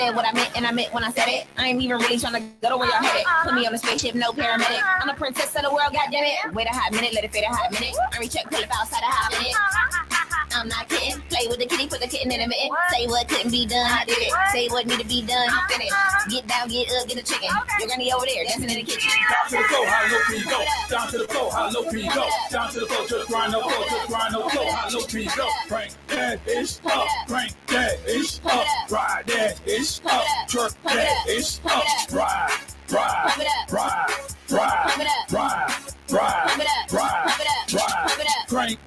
said what I meant, and I meant when I said it. I ain't even really trying to go to where y'all headed. Put me on a spaceship, no paramedic. I'm the princess of the world, goddammit. Wait a hot minute, let it fade a hot minute. Hurry check, pull up outside a hot minute. I'm not kidding. Play with the kitty, put the kitten in a mitten. Say what couldn't be done, I did it. Say what need to be done, finish. Get down, get up, get a chicken. You're gonna be over there dancing in the kitchen. Down to the floor, how low can you go? Down to the floor, how low can you go? Down to the floor, just grind no floor, just grind no floor. How low can you go? Crank that ish up, crank that ish up, ride that ish up, jerk that ish up, ride, ride, ride, ride, ride, ride, ride, crank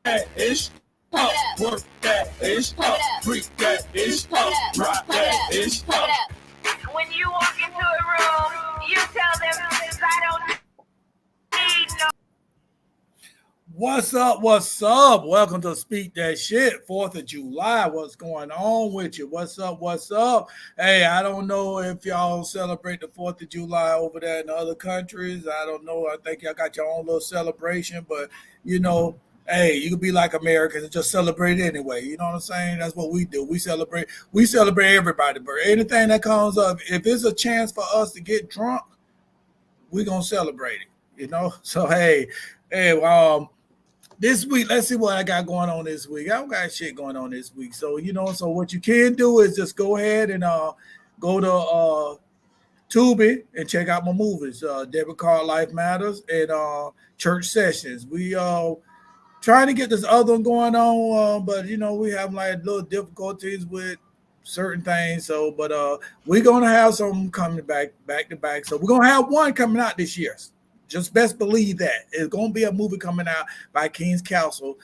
that ish up, work that ish up, freak that ish up, ride that ish up. When you walk into a room, you tell them I don't need no. What's up? What's up? Welcome to Speak That Shit, 4th of July. What's going on with you? What's up? What's up? Hey, I don't know if y'all celebrate the 4th of July over there in the other countries. I don't know. I think y'all got your own little celebration, but you know, hey, you can be like Americans and just celebrate anyway. You know what I'm saying? That's what we do. We celebrate everybody, but anything that comes up, if it's a chance for us to get drunk, we're gonna celebrate it, you know? So hey, this week, let's see what I got going on this week. I don't got shit going on this week. So, you know, so what you can do is just go ahead and go to Tubi and check out my movies, Debit Card Life Matters and Church Sessions. We trying to get this other one going on, but you know, we have like little difficulties with certain things. So, but we're gonna have some coming back to back. So we're gonna have one coming out this year. Just best believe that it's gonna be a movie coming out by King's Council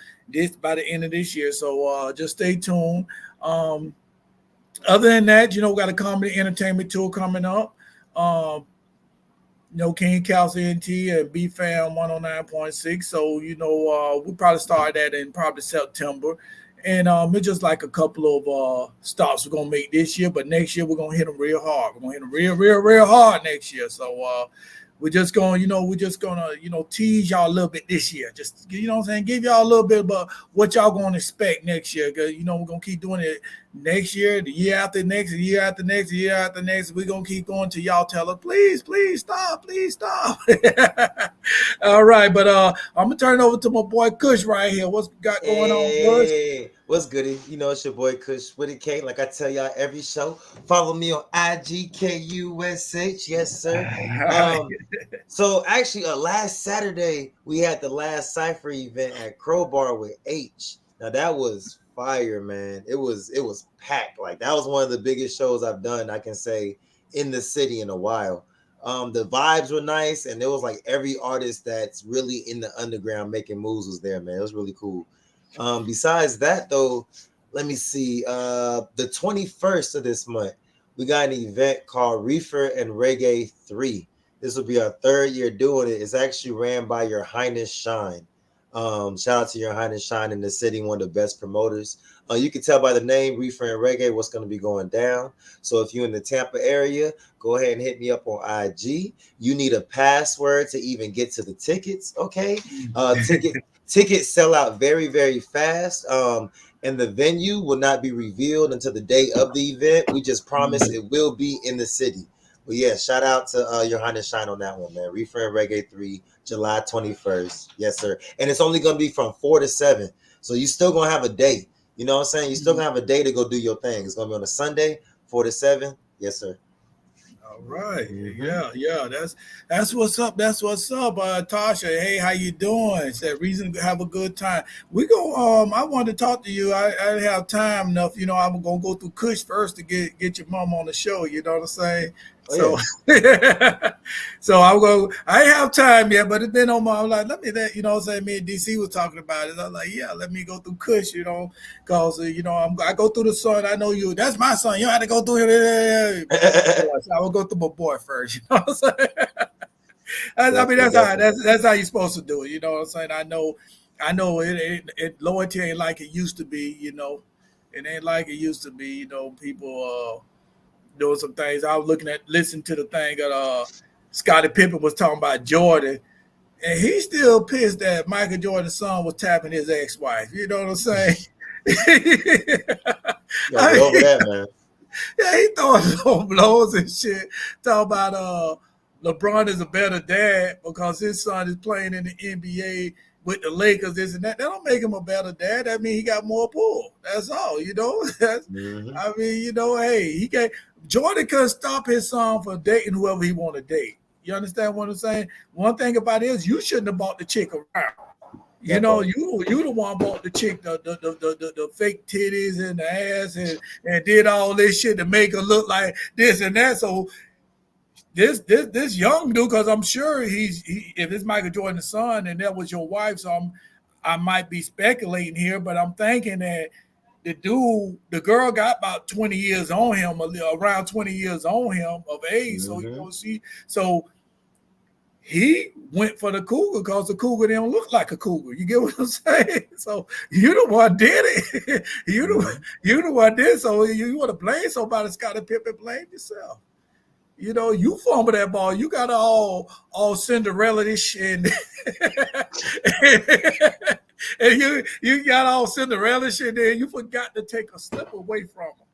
by the end of this year. So just stay tuned. Other than that, you know, we got a comedy entertainment tour coming up. You know, King Council NT and BFAM 109.6. So, you know, we probably start that in probably September. And it's just like a couple of stops we're going to make this year. But next year, we're going to hit them real hard. We're going to hit them real hard next year. So we're just going, you know, tease y'all a little bit this year. Just, you know what I'm saying? Give y'all a little bit about what y'all going to expect next year. Because, you know, we're going to keep doing it next year, the year after next, the year after next, the year after next. We're going to keep going till y'all tell us, please stop. All right, but I'm going to turn it over to my boy Kush right here. What's got going on, Kush? Hey, what's goody? You know, it's your boy Kush with a K. Like I tell y'all every show, follow me on IGKUSH. Yes, sir. So actually, last Saturday, we had the last Cypher event at Crowbar with H. Now, that was fire, man. It was packed. Like, that was one of the biggest shows I've done, I can say, in the city in a while. The vibes were nice, and it was like every artist that's really in the underground making moves was there, man. It was really cool. Besides that, though, let me see. The 21st of this month, we got an event called Reefer and Reggae 3. This will be our 3rd year doing it. It's actually ran by Your Highness Shine. Shout out to Your Highness Shine in the city, one of the best promoters. You can tell by the name Reefer and Reggae what's going to be going down. So if you're in the Tampa area, go ahead and hit me up on IG. You need a password to even get to the tickets, okay? Tickets sell out very, very fast. And the venue will not be revealed until the day of the event. We just promise it will be in the city. But yeah, shout out to Your Highness Shine on that one, man. Reefer and Reggae 3, July 21st. Yes, sir. And it's only going to be from 4 to 7. So you still going to have a day. You know what I'm saying? You still going to have a day to go do your thing. It's going to be on a Sunday, 4 to 7. Yes, sir. All right. Yeah. That's what's up. That's what's up. Tasha, hey, how you doing? Said reason to have a good time. We go, I wanted to talk to you. I didn't have time enough. You know, I'm gonna go through Kush first to get your mom on the show, you know what I'm saying? Oh, yeah. So I ain't have time yet, but it's been on my, I'm like, you know what I'm saying? Me and DC was talking about it. I was like, yeah, let me go through Kush, you know, because, you know, I go through the son. I know you, that's my son. You don't have to go through him. So I will go through my boy first, you know what I'm saying? That's how you're supposed to do it. You know what I'm saying? I know loyalty ain't like it used to be, you know, it ain't like it used to be, you know, people, doing some things. I was listening to the thing that Scottie Pippen was talking about Jordan, and he's still pissed that Michael Jordan's son was tapping his ex-wife. You know what I'm saying? Over that, man. Yeah, he throwing some blows and shit. Talk about LeBron is a better dad because his son is playing in the NBA with the Lakers, this and that. That don't make him a better dad. That mean he got more pull. That's all, you know. Mhm. I mean, you know, hey, he can't. Jordan couldn't stop his son from dating whoever he want to date. You understand what I'm saying? One thing about it is you shouldn't have bought the chick around. You That know, part. you the one bought the chick the fake titties and the ass and did all this shit to make her look like this and that. So this young dude, because I'm sure if it's Michael Jordan's son and that was your wife, so I might be speculating here, but I'm thinking that the girl got about 20 years on him, around 20 years on him of age. So you Mhm. know, so he went for the cougar because the cougar didn't look like a cougar. You get what I'm saying? So you the one did it. Mhm. You the one did. So you want to blame somebody, Scottie Pippen, blame yourself. You know, you fumble that ball. You got all Cinderella-ish and and you got all Cinderella-ish and then you forgot to take a slip away from her.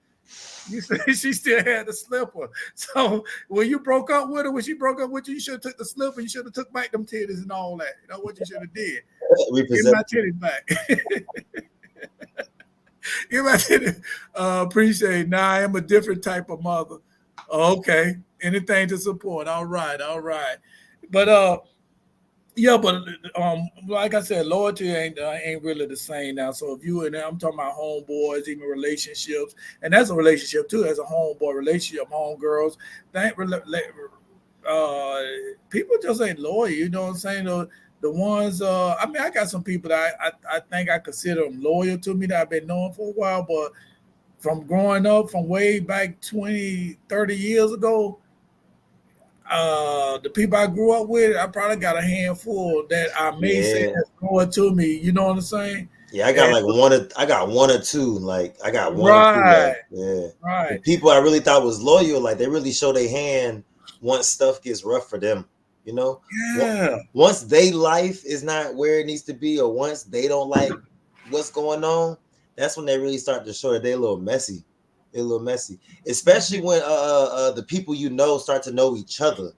You said she still had the slipper. So when you broke up with her, when she broke up with you, you should have took the slipper. You should have took back them titties and all that. You know what you should have did? Give Represent. my titties back. Give my titties. Appreciate it. Now I am a different type of mother. Okay. Anything to support. All right. All right. But yeah, but like I said, loyalty ain't really the same now. So if you and I'm talking about homeboys, even relationships, and that's a relationship too. As a homeboy relationship, homegirls, that people just ain't loyal. You know what I'm saying? The ones, I mean, I got some people that I think I consider them loyal to me that I've been knowing for a while, but from growing up, from way back 20, 30 years ago, the people I grew up with, I probably got a handful that I may say Yeah. that's loyal to me. You know what I'm saying? Yeah, I got And like I got one or two. Like I got one or two right, left. Yeah. The right, people I really thought was loyal, like they really show their hand once stuff gets rough for them. You know? yeah, Once they life is not where it needs to be, or once they don't like what's going on, that's when they really start to show that they're a little messy. They're a little messy. Especially when the people you know start to know each other.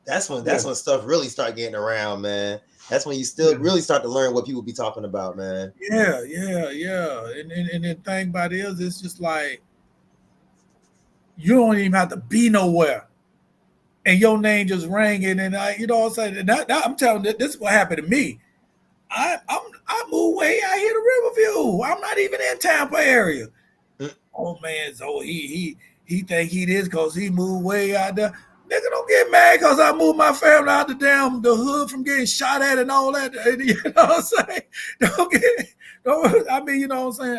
yeah, That's when stuff really start getting around, man. That's when you still yeah, really start to learn what people be talking about, man. yeah, yeah, yeah. And the thing about it is, it's just like you don't even have to be nowhere, and your name just ringing, and you know what I'm saying. And I'm telling you, this is what happened to me. I moved way out here to Riverview. I'm not even in Tampa area. Mm. Oh man, so he think he this because he moved way out there. Nigga, don't get mad because I moved my family out the hood from getting shot at and all that. You know what I'm saying? Don't get, don't. I mean, you know what I'm saying?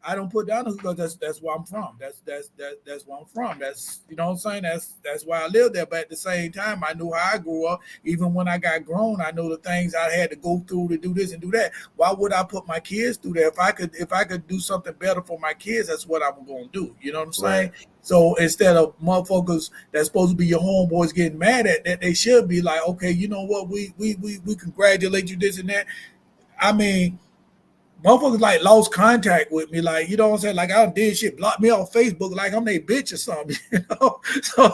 I don't put down the hood because that's where I'm from. That's where I'm from. That's you know what I'm saying. That's why I live there. But at the same time, I knew how I grew up. Even when I got grown, I know the things I had to go through to do this and do that. Why would I put my kids through that? If I could do something better for my kids, that's what I'm gonna do. You know what I'm Right. saying? So instead of motherfuckers that's supposed to be your homeboys getting mad at that, they should be like, okay, you know what? We congratulate you this and that. I mean, motherfuckers like lost contact with me, like you know what I'm saying. Like I did shit, blocked me on Facebook, like I'm their bitch or something, you know. So,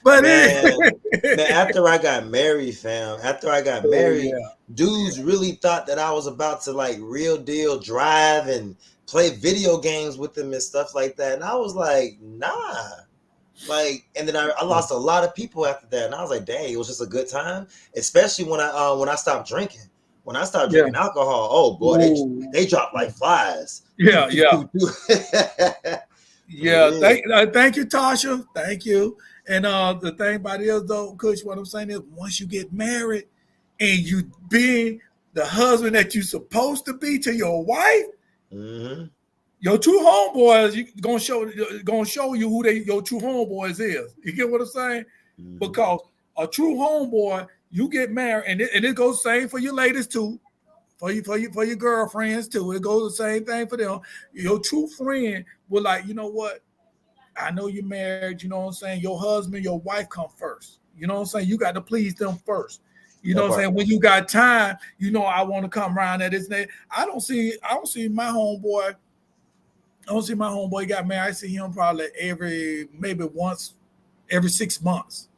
but Man, man, it, after I got married, fam, after I got oh married, yeah, dudes really thought that I was about to like real deal drive and play video games with them and stuff like that. And I was like, nah. Like, and then I lost a lot of people after that. And I was like, dang, it was just a good time. Especially when I stopped drinking. When I stopped yeah, drinking alcohol, oh boy, ooh, they dropped like flies. Do, yeah, do, yeah. do, do. For Yeah, real. thank you, Tasha. Thank you. And the thing about it is, though, Kush, what I'm saying is, once you get married and you being the husband that you're supposed to be to your wife, Mm-hmm. your true homeboys you gonna show you who your true homeboys is. You get what I'm saying? Mm-hmm. Because a true homeboy, you get married, and it goes the same for your ladies too, for your girlfriends too. It goes the same thing for them. Your true friend will like, you know what? I know you're married, you know what I'm saying? Your husband, your wife come first. You know what I'm saying? You got to please them first. You know That what I'm part. saying? When you got time, you know I want to come around at this day. I don't see my homeboy I don't see my homeboy got married. I see him probably maybe once every 6 months.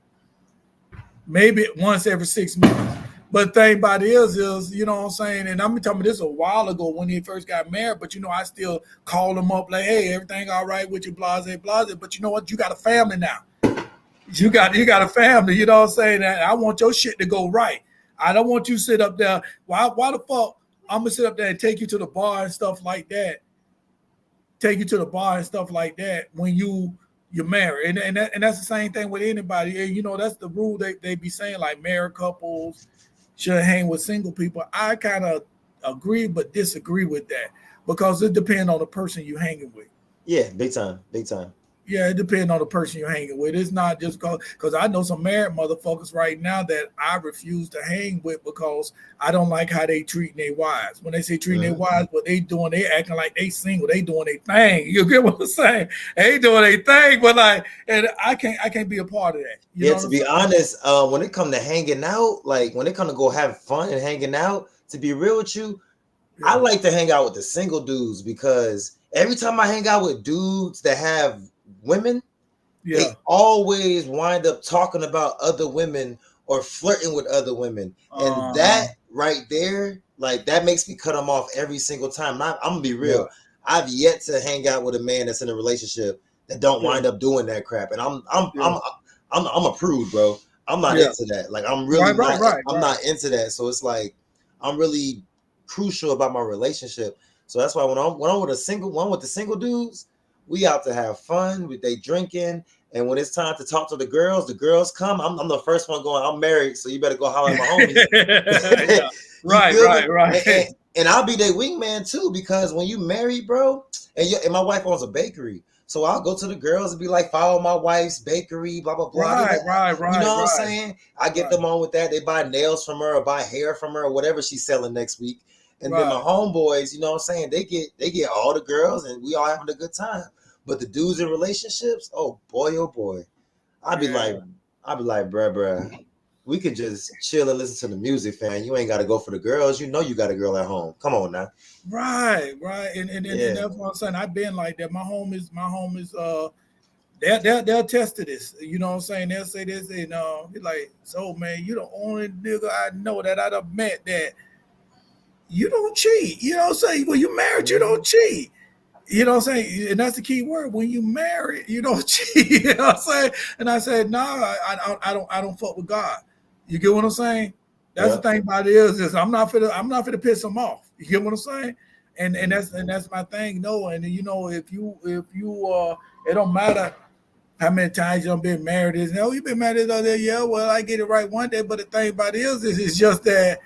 Maybe once every 6 months. But the thing about it is, you know what I'm saying? And I'm telling you this a while ago when he first got married, but you know, I still call him up like, hey, everything all right with you, blase, blase. But you know what? You got a family now. You got a family, you know what I'm saying? And I want your shit to go right. I don't want you to sit up there. Why the fuck I'm gonna sit up there and take you to the bar and stuff like that? Take you to the bar and stuff like that when you're married. And that's the same thing with anybody. And you know, that's the rule they be saying, like married couples should hang with single people. I kind of agree but disagree with that because it depends on the person you're hanging with. Yeah, big time, big time. Yeah, it depends on the person you're hanging with. It's not just because I know some married motherfuckers right now that I refuse to hang with because I don't like how they treating their wives. When they say treating their wives, what they doing, they acting like they single, they doing their thing. You get what I'm saying? They doing their thing, but like, and I can't be a part of that. You know To be honest, when it come to hanging out, like when it come to go have fun and hanging out, to be real with you, I like to hang out with the single dudes because every time I hang out with dudes that have women, they always wind up talking about other women or flirting with other women, and that right there, like that makes me cut them off every single time. I'm gonna be real. I've yet to hang out with a man that's in a relationship that don't wind up doing that crap, and I'm a prude, bro. I'm not into that. Like I'm really I'm not into that. So it's like I'm really crucial about my relationship. So that's why when I'm with the single dudes, we out to have fun. They drinking, and when it's time to talk to the girls come. I'm the first one going. I'm married, so you better go holler at my homies. Right. And I'll be their wingman too, because when you married, bro, and my wife owns a bakery, so I'll go to the girls and be like, follow my wife's bakery, blah blah blah. Right. You know what I'm saying? I get them on with that. They buy nails from her or buy hair from her or whatever she's selling next week. And then my homeboys, you know what I'm saying? They get all the girls and we all having a good time. But the dudes in relationships, oh boy. I'd be like, bruh, we could just chill and listen to the music, fam. You ain't got to go for the girls. You know you got a girl at home. Come on now. Right. And that's what I'm saying. I've been like that. My homies, they'll test to this. You know what I'm saying? They'll say this and be like, so man, you the only nigga I know that I'd have met that you don't cheat. You know what I'm saying? When you married, you don't cheat. You know what I'm saying? And that's the key word. When you marry, you don't cheat. You know what I'm saying? And I said, no, I don't fuck with God. You get what I'm saying? That's the thing about it is I'm not finna piss him off. You get what I'm saying? And that's my thing. No, and you know, if you it don't matter how many times you've been married. You've been married this other yeah. Well, I get it right one day, but the thing about it is it's just that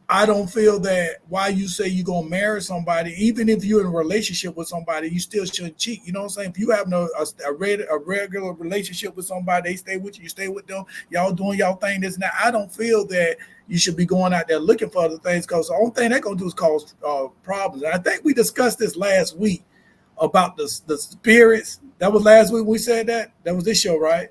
I don't feel that why you say you're gonna marry somebody, even if you're in a relationship with somebody, you still shouldn't cheat. You know what I'm saying? If you have a regular relationship with somebody, they stay with you, you stay with them, y'all doing y'all thing. This and that. I don't feel that you should be going out there looking for other things because the only thing they're gonna do is cause problems. And I think we discussed this last week about the spirits. That was last week we said that. That was this show, right?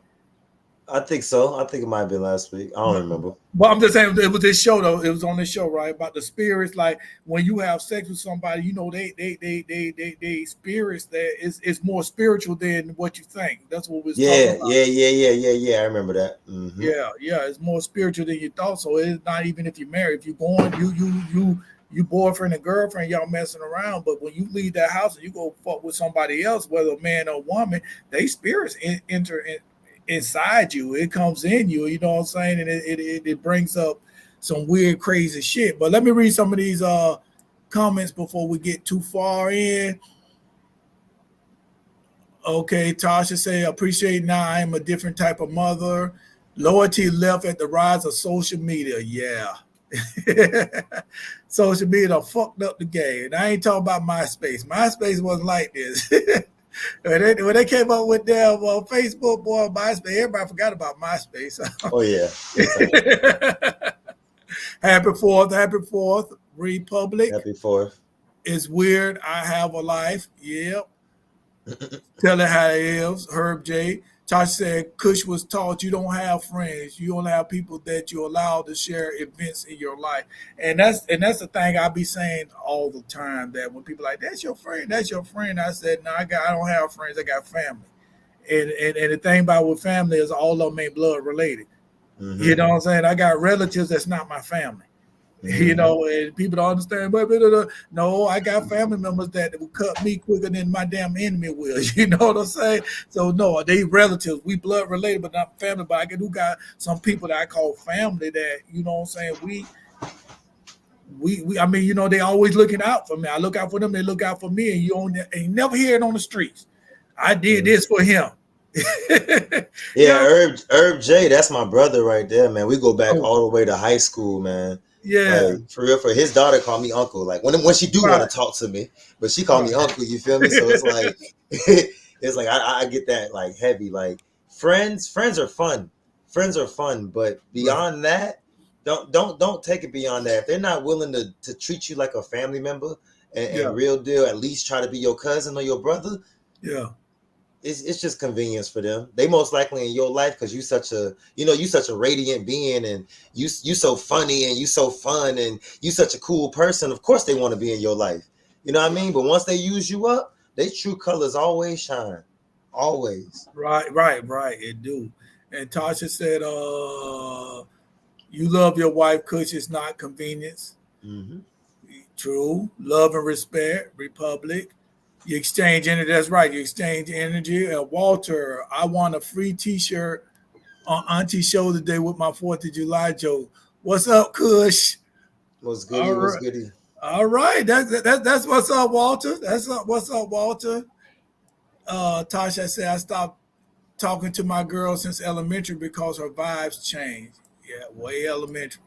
I think so. I think it might have been last week. I don't remember. But I'm just saying it was this show though. It was on this show, right? About the spirits. Like when you have sex with somebody, you know, they spirits that is more spiritual than what you think. That's what we're talking about. Yeah. I remember that. Mm-hmm. Yeah. It's more spiritual than you thought. So it's not even if you're married. If you're going, you boyfriend and girlfriend, y'all messing around. But when you leave that house and you go fuck with somebody else, whether a man or woman, they spirits enter inside you. It comes in you, you know what I'm saying? And it brings up some weird, crazy shit. But let me read some of these comments before we get too far in. Okay, Tasha say, appreciate now I am a different type of mother. Loyalty left at the rise of social media. Yeah. Social media fucked up the game. And I ain't talking about MySpace. MySpace wasn't like this. When they came up with their Facebook, boy, MySpace, everybody forgot about MySpace. Oh, yeah. Happy 4th, Republic. Happy 4th. It's weird. I have a life. Yep. Tell it how it is. Herb J. Tosh said, Kush was taught you don't have friends. You don't have people that you allow to share events in your life. And that's the thing I be saying all the time, that when people like, that's your friend, that's your friend. I said, no, I don't have friends, I got family. And the thing about with family is all of them ain't blood related. You know what I'm saying? I got relatives that's not my family. You know, and people don't understand. But no, I got family members that will cut me quicker than my damn enemy will. You know what I'm saying? So no, they relatives. We blood related, but not family. But I do got some people that I call family that, you know what I'm saying, we I mean, you know, they always looking out for me. I look out for them, they look out for me, and you never hear it on the streets. I did this for him. Yeah, Herb J, that's my brother right there, man. We go back all the way to high school, man. Yeah. Like for real, for his daughter called me uncle. Like when she do want to talk to me, but she called me uncle. You feel me? So it's like it's like I get that like heavy. Like friends are fun. Friends are fun, but beyond that, don't take it beyond that. If they're not willing to treat you like a family member and real deal, at least try to be your cousin or your brother. Yeah. It's just convenience for them. They most likely in your life because you such a radiant being, and you so funny and you so fun and you such a cool person. Of course they want to be in your life. You know what I mean? But once they use you up, they true colors always shine. Always. Right. It do. And Tasha said, you love your wife because it's not convenience. True. Love and respect. Republic. You exchange energy. That's right. You exchange energy. Walter, I want a free T-shirt on Auntie's show today with my 4th of July joke. What's up, Kush? What's goody? What's goody? All right. That's what's up, Walter. What's up, Walter. Tasha said, I stopped talking to my girl since elementary because her vibes changed. Yeah, way elementary.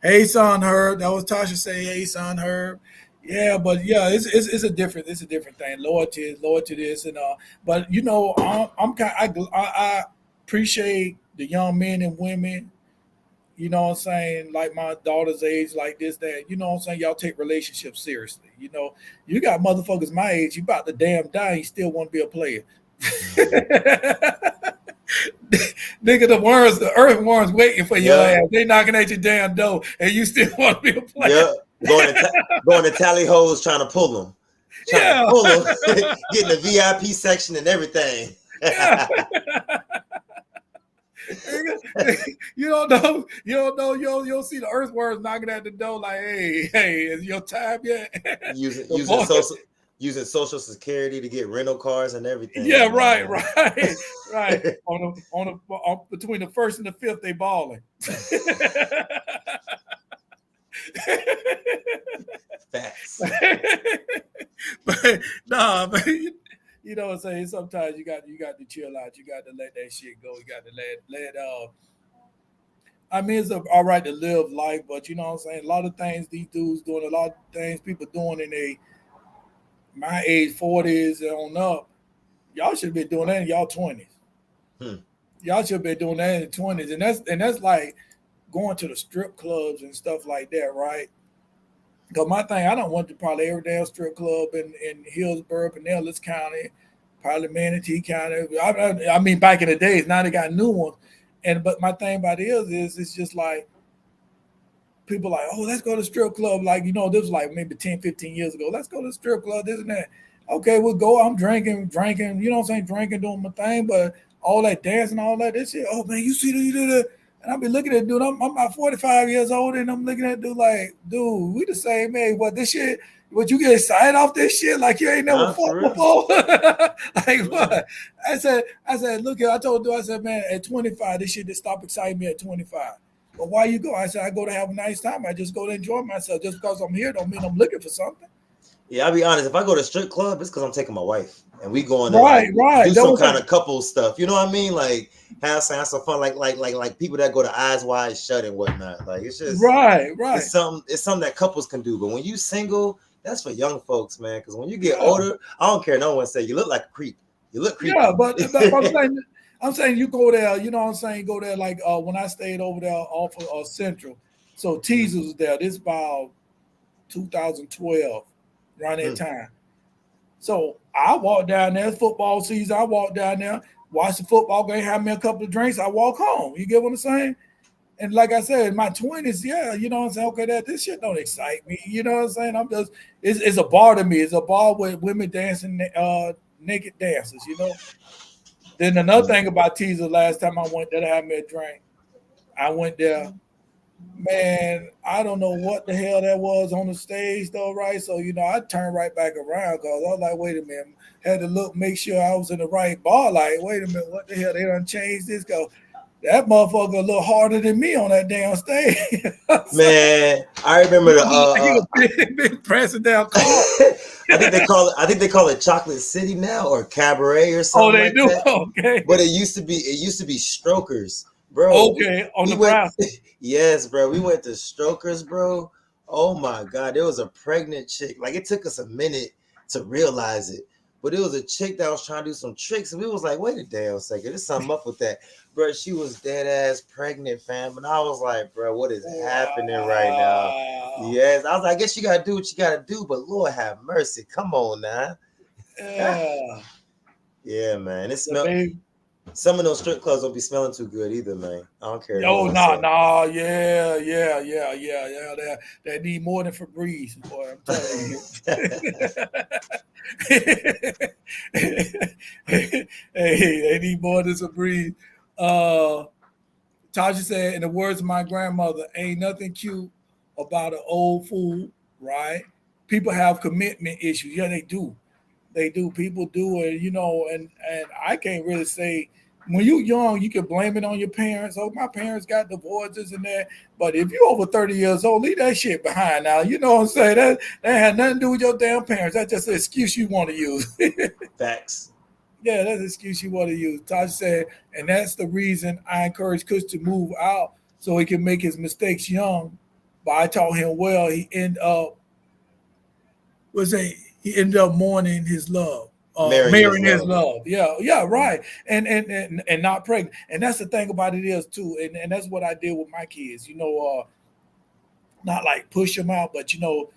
Hey, son, Herb. That was Tasha saying, hey, son, Herb. Yeah, but yeah, it's a different thing. Loyalty this and but you know, I appreciate the young men and women, you know what I'm saying, like my daughter's age, like this, that, you know what I'm saying, y'all take relationships seriously. You know, you got motherfuckers my age, you about to damn die, you still want to be a player. Nigga, the earthworms waiting for your ass. They knocking at your damn door, and you still want to be a player. Going to tally hoes trying to pull them. To pull them. Getting the VIP section and everything. You don't know. You'll see the earthworms knocking at the door like, hey, is your time yet? Using social security to get rental cars and everything. Yeah, right. on between the 1st and the 5th, they balling. Facts. But you know what I'm saying. Sometimes you got to chill out. You got to let that shit go. You got to let I mean, it's all right to live life, but you know what I'm saying. A lot of things these dudes doing, a lot of things people doing in my age, 40s and on up. Y'all should be doing that in y'all 20s. Y'all should be doing that in the 20s, and that's like going to the strip clubs and stuff like that, right? Because my thing, I don't want to probably every damn strip club in Hillsborough, Pinellas County, probably Manatee County. I mean, back in the days, now they got new ones. But my thing about it is it's just like people like, oh, let's go to the strip club. Like, you know, this was like maybe 10, 15 years ago. Let's go to the strip club, this and that. Okay, we'll go. I'm drinking, you know what I'm saying, drinking, doing my thing, but all that dancing, all that, this shit, oh, man, you see you do that. And I'll be looking at dude, I'm about 45 years old, and I'm looking at dude like, dude, we the same age. What this shit, what you get excited off this shit like you ain't never fought before? Like what? I said, look here, I told dude, I said, man, at 25, this shit just stop exciting me at 25. But why you go? I said, I go to have a nice time. I just go to enjoy myself. Just because I'm here don't mean I'm looking for something. Yeah, I'll be honest. If I go to a strip club, it's because I'm taking my wife and we going to do some kind of couple stuff. You know what I mean? Like have some fun, like people that go to Eyes Wide Shut and whatnot. Like it's just right. It's something that couples can do. But when you single, that's for young folks, man. Because when you get older, I don't care. No one say you look like a creep. You look creepy. Yeah, but I'm saying you go there. You know what I'm saying? Go there like when I stayed over there off of Central. So Teasers was there. This about 2012. Around that time. So I walked down there, football season. I walked down there. watch the football game, have me a couple of drinks, I walk home. You get what I'm saying? And like I said, in my 20s, yeah, you know what I'm saying? Okay, this shit don't excite me. You know what I'm saying? It's a bar to me. It's a bar with women dancing, naked dancers, you know? Then another thing about Teaser, last time I went there to have me a drink, I went there. Man, I don't know what the hell that was on the stage though, right? So, you know, I turned right back around because I was like, wait a minute. Had to look, make sure I was in the right bar. Like, wait a minute, what the hell? They done changed this? Go, that motherfucker a little harder than me on that damn stage. Man, I remember the he been pressing down cars. I think they call it Chocolate City now or Cabaret or something. Oh, they like do? That. Okay. But it used to be Strokers, bro. Okay, on the brown. Yes, bro. We went to Strokers, bro. Oh my God, there was a pregnant chick. Like it took us a minute to realize it, but it was a chick that was trying to do some tricks, and we was like, wait a damn second, there's something up with that, bro. She was dead ass pregnant, fam, and I was like, bro, what is happening right now? Yes, I was like, I guess you gotta do what you gotta do, but Lord have mercy, come on now. Yeah, man, it smells. Some of those strip clubs don't be smelling too good either, man. I don't care. Oh, yeah. They need more than Febreze, boy. I'm telling you. Hey, they need more than Febreze. Tasha said, in the words of my grandmother, ain't nothing cute about an old fool, right? People have commitment issues. Yeah, they do. They do. People do it, you know, and I can't really say. When you're young, you can blame it on your parents. Oh, my parents got divorces and that. But if you're over 30 years old, leave that shit behind now. You know what I'm saying? That had nothing to do with your damn parents. That's just an excuse you want to use. Facts. Yeah, that's an excuse you want to use. Taj said, and that's the reason I encourage Kush to move out so he can make his mistakes young. But I taught him well. He ended up mourning his love. Marrying his love. Yeah, right. And not pregnant. And that's the thing about it is too. And that's what I did with my kids. You know, not like push them out, but you know,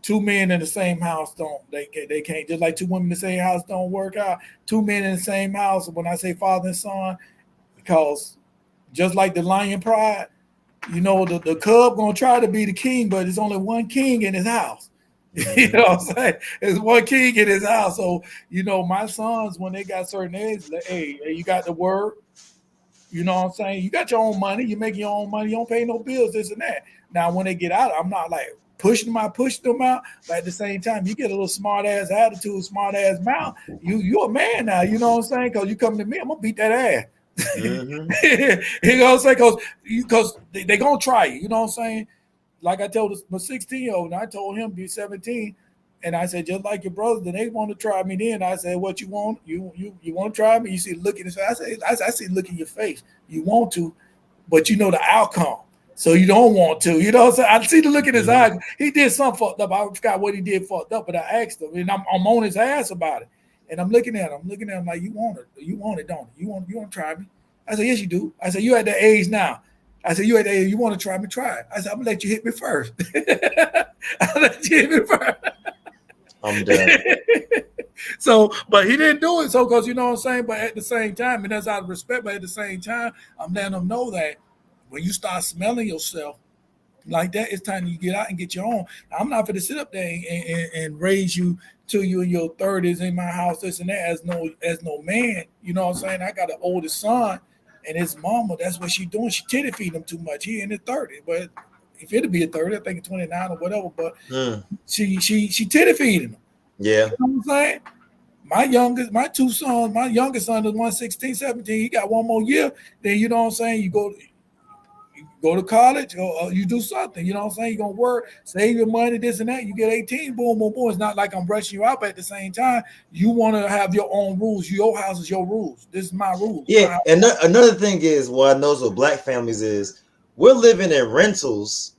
two men in the same house they can't, just like two women in the same house don't work out. Two men in the same house, when I say father and son, because just like the lion pride, you know, the cub gonna try to be the king, but there's only one king in his house. You know what I'm saying? There's one king in his house. So, you know, my sons, when they got certain age, like, hey, you got the word. You know what I'm saying? You got your own money. You make your own money. You don't pay no bills, this and that. Now, when they get out, I'm not like pushing them out. But at the same time, you get a little smart ass attitude, smart ass mouth. You're a man now. You know what I'm saying? Because you come to me, I'm going to beat that ass. Mm-hmm. You know what I'm saying? Because they're going to try you. You know what I'm saying? Like I told my 16-year-old, and I told him be 17, and I said, just like your brother, then they want to try me. Then I said, what you want? You want to try me? You see the look in his face. I see the look in your face. You want to, but you know the outcome, so you don't want to. You know what I'm saying? I see the look in his eyes. He did something fucked up. I forgot what he did fucked up, but I asked him, and I'm on his ass about it. And I'm looking at him like, you want it, don't you? You want to try me? I said, yes, you do. I said, you at that age now. I said, you at that age, you want to try me? Try it. I said, I'm gonna let you hit me first. I'll let you hit me first. I'm done. So, but he didn't do it. So, because you know what I'm saying. But at the same time, and that's out of respect. But at the same time, I'm letting them know that when you start smelling yourself like that, it's time you get out and get your own. I'm not going to sit up there and raise you till you in your 30s in my house, this and that, as no man. You know what I'm saying? I got an oldest son. And his mama, that's what she doing. She titty feed him too much. He in his 30s, but if it'd be a 30, I think 29 or whatever. But she titty feeding him. Yeah. You know what I'm saying? My two sons, my youngest son is 116, 17. He got one more year. Then you know what I'm saying? You go to college or you do something. You know what I'm saying? You're going to work, save your money, this and that. You get 18, boom, boom, boom. It's not like I'm rushing you out, but at the same time, you want to have your own rules. Your house is your rules. This is my rules. Yeah, and another thing is, what I know with black families is we're living in rentals,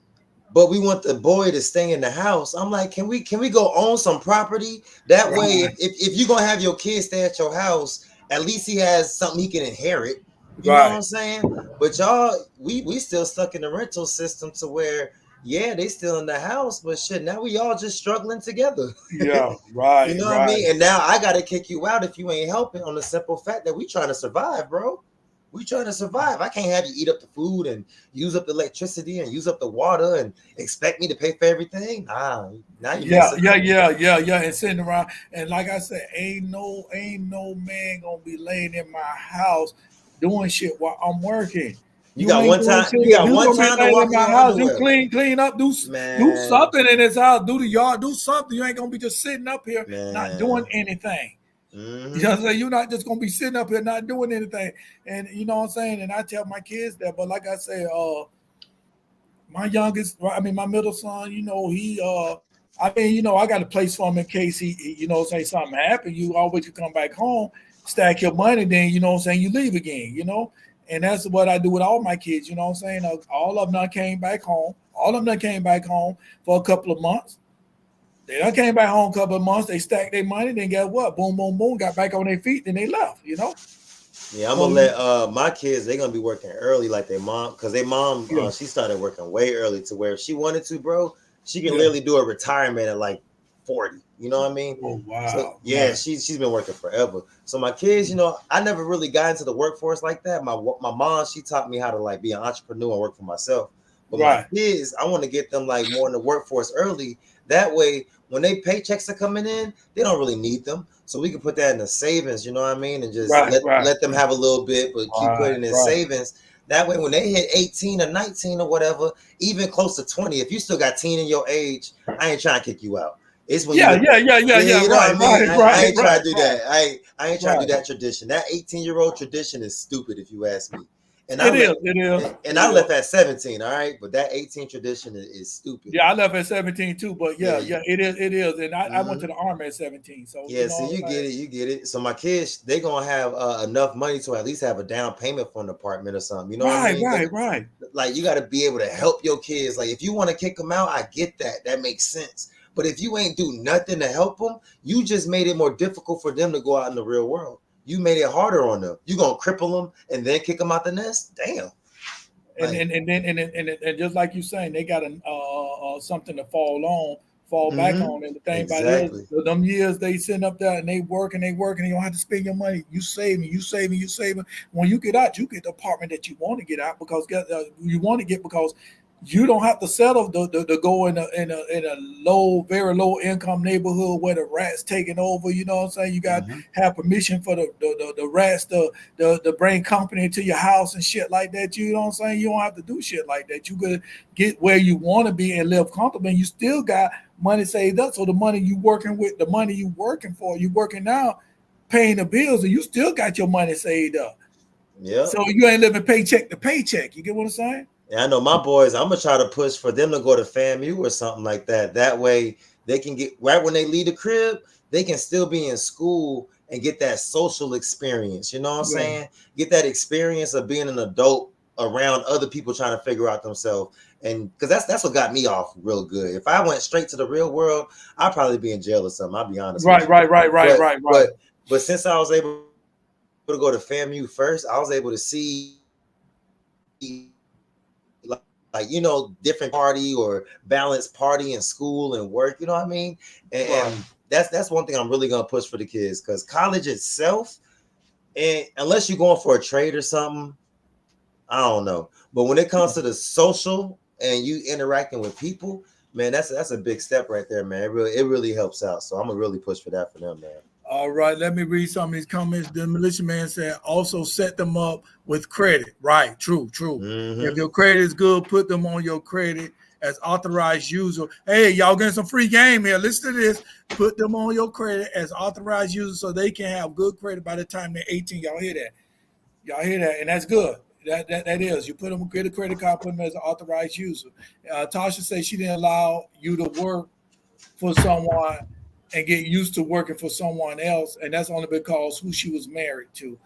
but we want the boy to stay in the house. I'm like, can we go own some property? That way, if you're going to have your kid stay at your house, at least he has something he can inherit. You know what I'm saying? But y'all, we still stuck in the rental system to where, yeah, they still in the house, but shit, now we all just struggling together. Yeah, You right, know what I right. mean? And now I gotta kick you out if you ain't helping on the simple fact that we trying to survive, bro. We trying to survive. I can't have you eat up the food and use up the electricity and use up the water and expect me to pay for everything. Nah, now you Yeah, messing yeah, up. yeah, yeah, yeah. And sitting around, and like I said, ain't no man gonna be laying in my house doing shit while I'm working. You You got ain't one doing time. shit. You If got you one gonna be time to laying in walk in my your house, you underwear, clean up, do man. something in this house, do the yard, do something. You ain't gonna be just sitting up here not doing Man. anything. You know Hmm. what I'm saying? You're not just gonna be sitting up here not doing anything. And you know what I'm saying? And I tell my kids that, but like I say, my youngest, I mean, my middle son, I mean, I got a place for him in case say something happened. You always, you come back home, stack your money, then, you leave again. And that's what I do with all my kids, you know what I'm saying? All of them done came back home. All of them done came back home for a couple of months. They done came back home a couple of months. They stacked their money. Then guess what? Boom, boom, boom. Got back on their feet. Then they left. Yeah, I'm So gonna let my kids. They're gonna be working early like their mom, because their mom yeah, she started working way early to where if she wanted to, bro, she can yeah. literally do a retirement at like 40. You know what I mean? Oh So wow, yeah, right, she's been working forever. So my kids, I never really got into the workforce like that. My mom, she taught me how to like be an entrepreneur and work for myself. But my right. kids, I want to get them like more in the workforce early. That way, when they paychecks are coming in, they don't really need them. So we can put that in the savings, you know what I mean? And just Right, right, let them have a little bit, but keep right, putting in right. savings. That way, when they hit 18 or 19 or whatever, even close to 20, if you still got teen in your age, I ain't trying to kick you out. It's when you Yeah, hit yeah, yeah, yeah, yeah, yeah. you know Right, what I mean? right, I right, ain't trying right, to do right, that. I ain't trying to do right. that tradition. That 18-year-old tradition is stupid if you ask me. And I It is, left it is, and it I is. left at 17, all right? But that 18 tradition is stupid. Yeah, I left at 17 too, but Yeah. yeah, yeah, it is, it is. And I went to Mhm. the army at 17, so you Yeah, know see, what you I'm saying? get it, you get it. So my kids, they gonna have enough money to at least have a down payment for an apartment or something. You know what I Right, mean? right, right. Like you got to be able to help your kids. Like if you want to kick them out, I get that. That makes sense. But if you ain't do nothing to help them, you just made it more difficult for them to go out in the real world. You made it harder on them. You gonna cripple them and then kick them out the nest? Damn. And Like, and then and just like you saying, they got something to fall back on. And the thing about it is, exactly. them years they sitting up there and they working, and you don't have to spend your money. You saving, you saving, you saving. When you get out, you get the apartment that you want to get out you want to get because you don't have to settle to go in a low, very low income neighborhood where the rats taking over. You know what I'm saying? You got to Hmm. have permission for the rats to bring company to your house and shit like that. You know what I'm saying? You don't have to do shit like that. You could get where you want to be and live comfortable. And you still got money saved up. So the money you working with, the money you working for, you working now, paying the bills, and you still got your money saved up. Yep. So you ain't living paycheck to paycheck. You get what I'm saying? And I know my boys, I'm gonna try to push for them to go to FAMU or something like that. That way they can get right when they leave the crib, they can still be in school and get that social experience. You know what I'm Yeah. saying? Get that experience of being an adult around other people trying to figure out themselves. And because that's what got me off real good. If I went straight to the real world, I'd probably be in jail or something. I'll be honest with Right, you. right, right, right, But right, right. but but since I was able to go to FAMU first, I was able to see different party or balance party and school and work. You know what I mean? And Right. that's one thing I'm really gonna push for the kids because college itself, and unless you're going for a trade or something, I don't know. But when it comes to the social and you interacting with people, man, that's a big step right there, man. It really helps out. So I'm gonna really push for that for them, man. All right, let me read some of these comments. The militia man said, also set them up with credit. Right, true, true. If Mm-hmm. your credit is good, put them on your credit as authorized user. Hey, y'all getting some free game here. Listen to this. Put them on your credit as authorized users so they can have good credit by the time they're 18. Y'all hear that? Y'all hear that? And that's good. That is. You put them get a credit card, put them as an authorized user. Tasha said she didn't allow you to work for someone and get used to working for someone else, and that's only because who she was married to.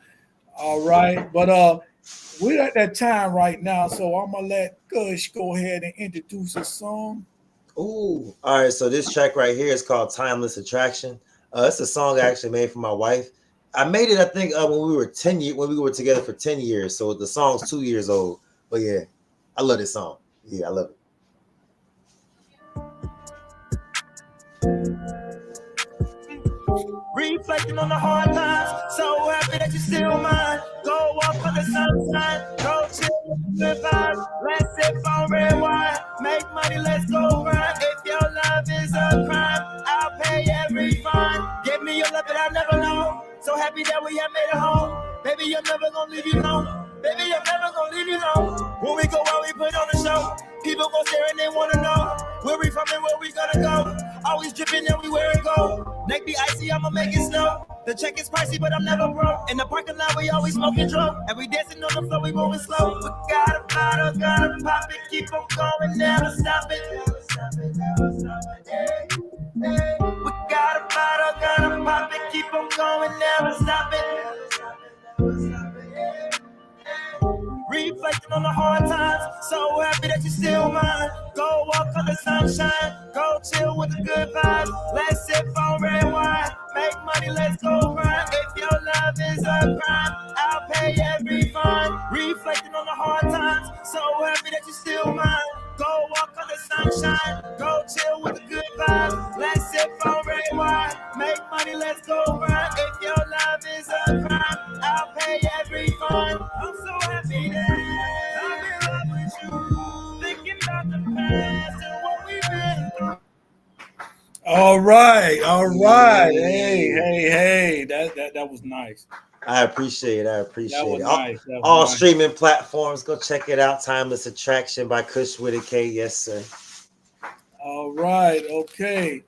All right, but we're at that time right now, so I'm gonna let Kush go ahead and introduce a song. Ooh. All right. So this track right here is called "Timeless Attraction." It's a song I actually made for my wife. I made it, I think, when we were together for 10 years. So the song's 2 years old. But yeah, I love this song. Yeah, I love it. reflecting on the hard times. So happy that you're still mine. Go walk on the sunshine, go chill with the good vibes. Let's sip on red wine, make money, let's go run. If your love is a crime, I'll pay every fine. Give me your love that I never known. So happy that we have made a home. Baby, I'm never gonna leave you alone. Baby, I'm never gonna leave you alone. When we go out, we put on a show. People gon' stare and they wanna know where we from and where we gonna go. Always dripping everywhere we go. Neck be icy, I'ma make it snow. The check is pricey, but I'm never broke. In the parking lot, we always smoking dope. And we dancing on the floor, we moving slow. We got a bottle, gotta pop it, keep on going, never stop it. We got a bottle, gotta pop it, keep on going, never stop it. Reflecting on the hard times, so happy that you're still mine. Go walk on the sunshine, go chill with the good vibes. Let's sip on red wine, make money, let's go run. If your love is a crime, I'll pay every fine. Reflecting on the hard times, so happy that you're still mine. Go walk on the sunshine, go chill with the good vibes. Let's sip on red wine, make money, let's go run. If your love is a crime, I'll pay every fine. I'm so happy that I'm in love with you, thinking about the past and what we've been through. All right. Hey. That was nice. I appreciate it. That was All, nice. That was all nice. streaming platforms, go check it out. Timeless Attraction by Kush with a K. Yes, sir. All right, okay.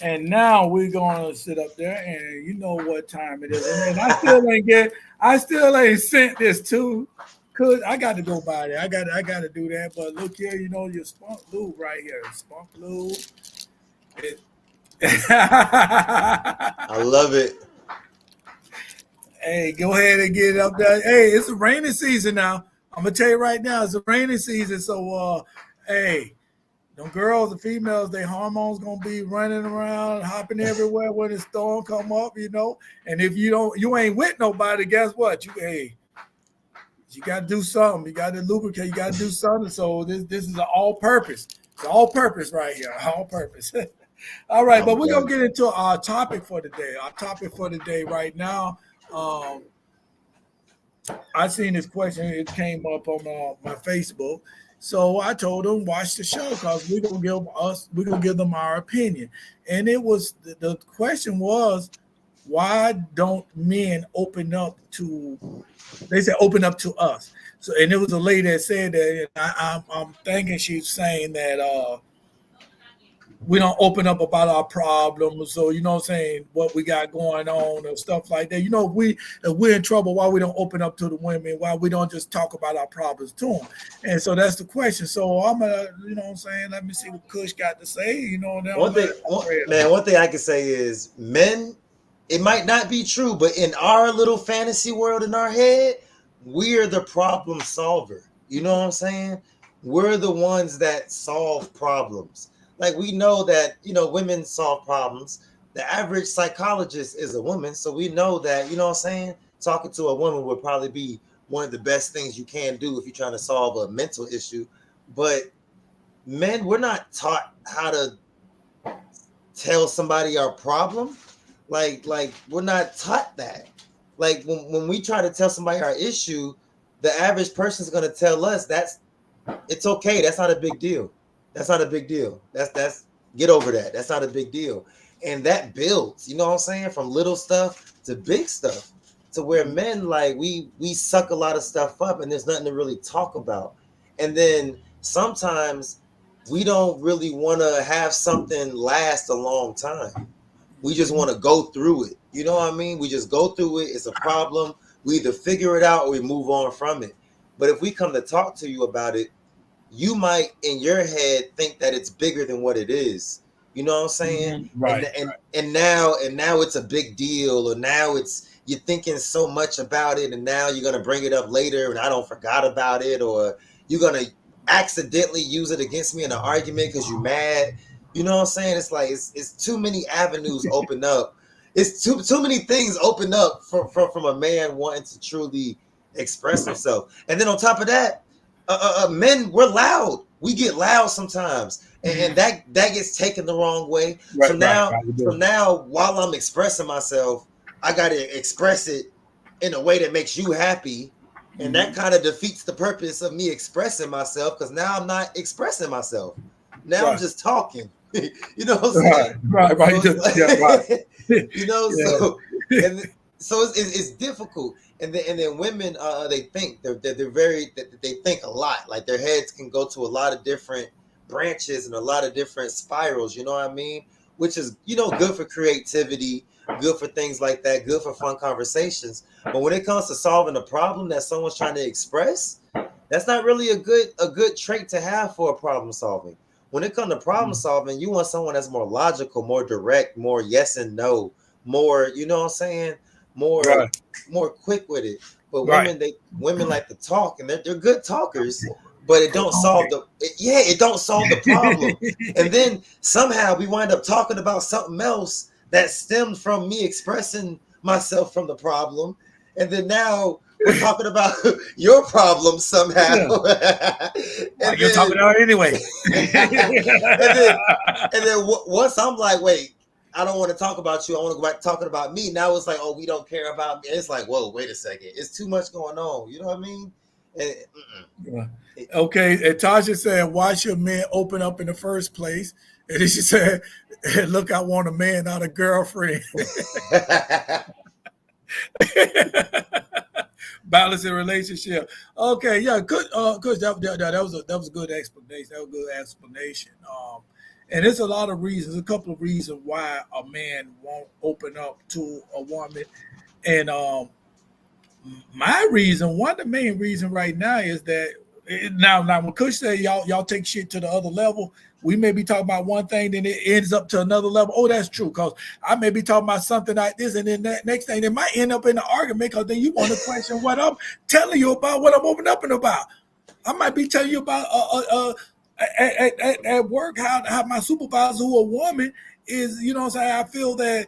And now we're gonna sit up there, and you know what time it is. And I still ain't sent this to, cause I got to go by there. I got to do that. But look here, you know your Spunk Lube right here, Spunk Lube. I love it. Hey, go ahead and get it up there. Hey, it's a rainy season now. I'm gonna tell you right now, it's a rainy season. So, hey, them girls, the females, their hormones gonna be running around, hopping everywhere when the storm come up, you know. And if you ain't with nobody, guess what? You gotta do something. You gotta lubricate. You gotta do something. So this is an all-purpose. It's all-purpose right here. All-purpose. All right, but we're gonna get into our topic for the day. Our topic for the day right now. I seen this question. It came up on my Facebook. So I told them watch the show because we're gonna give them our opinion. And it was the question was, why don't men open up to? They said open up to us. So and it was a lady that said that. And I'm thinking she's saying that we don't open up about our problems. So you know what I'm saying, what we got going on and stuff like that. You know, if we're in trouble, why we don't open up to the women? Why we don't just talk about our problems to them? And so that's the question. So I'm gonna, you know what I'm saying, let me see what Kush got to say. You know, One thing I can say is men, it might not be true, but in our little fantasy world in our head, we're the problem solver. You know what I'm saying? We're the ones that solve problems. Like we know that, you know, women solve problems. The average psychologist is a woman. So we know that, you know what I'm saying? Talking to a woman would probably be one of the best things you can do if you're trying to solve a mental issue. But men, we're not taught how to tell somebody our problem. Like we're not taught that. Like when we try to tell somebody our issue, the average person's gonna tell us it's okay. That's not a big deal. That's not a big deal. That's get over that. That's not a big deal. And that builds, you know what I'm saying? From little stuff to big stuff, to where men, like we suck a lot of stuff up and there's nothing to really talk about. And then sometimes we don't really want to have something last a long time. We just want to go through it. You know what I mean? We just go through it. It's a problem. We either figure it out or we move on from it. But if we come to talk to you about it, you might in your head think that it's bigger than what it is. You know what I'm saying? Mm-hmm. Right. And now it's a big deal, or now you're thinking so much about it, and now you're gonna bring it up later and I don't forgot about it, or you're gonna accidentally use it against me in an argument because you're mad. You know what I'm saying? It's like it's too many avenues open up. It's too many things open up from a man wanting to truly express himself. And then on top of that, men, we're loud. we get loud sometimes, and that gets taken the wrong way. Right, So now, right. while I'm expressing myself, I gotta express it in a way that makes you happy, and that kind of defeats the purpose of me expressing myself, because now I'm not expressing myself. Now I'm just talking. You know what I'm saying? Right. So it's like, Right. you know, Yeah. so and so it's difficult. And then women, they think they're very they think a lot. Like their heads can go to a lot of different branches and a lot of different spirals. You know what I mean? Which is, you know, good for creativity, good for things like that, good for fun conversations. But when it comes to solving a problem that someone's trying to express, that's not really a good trait to have for a problem solving. When it comes to problem solving, you want someone that's more logical, more direct, more yes and no, more, you know what I'm saying, more Right. more quick with it. But Right. women like to talk, and they're good talkers, but it don't solve it don't solve the problem. And then somehow we wind up talking about something else that stemmed from me expressing myself from the problem, and then now we're talking about your problem somehow. Yeah. And You're talking then about it anyway. and then once I'm like, wait, I don't want to talk about you, I want to go back to talking about me. Now it's like, oh, we don't care about me. It's like, whoa, wait a second, it's too much going on. You know what I mean? And, Okay, and Tasha said, why should men open up in the first place? And then she said, look, I want a man, not a girlfriend. Balancing relationship. Okay, yeah, good. That was a good explanation. That was a good explanation. And there's a lot of reasons, a couple of reasons why a man won't open up to a woman. And my reason, one of the main reason right now is that now when Kush said y'all take shit to the other level, we may be talking about one thing, then it ends up to another level. Oh, that's true, because I may be talking about something like this, and then that next thing, it might end up in an argument, because then you want to question what I'm telling you about, what I'm opening up and about. I might be telling you about at work how my supervisor, who a woman, is, you know what I'm saying, I feel that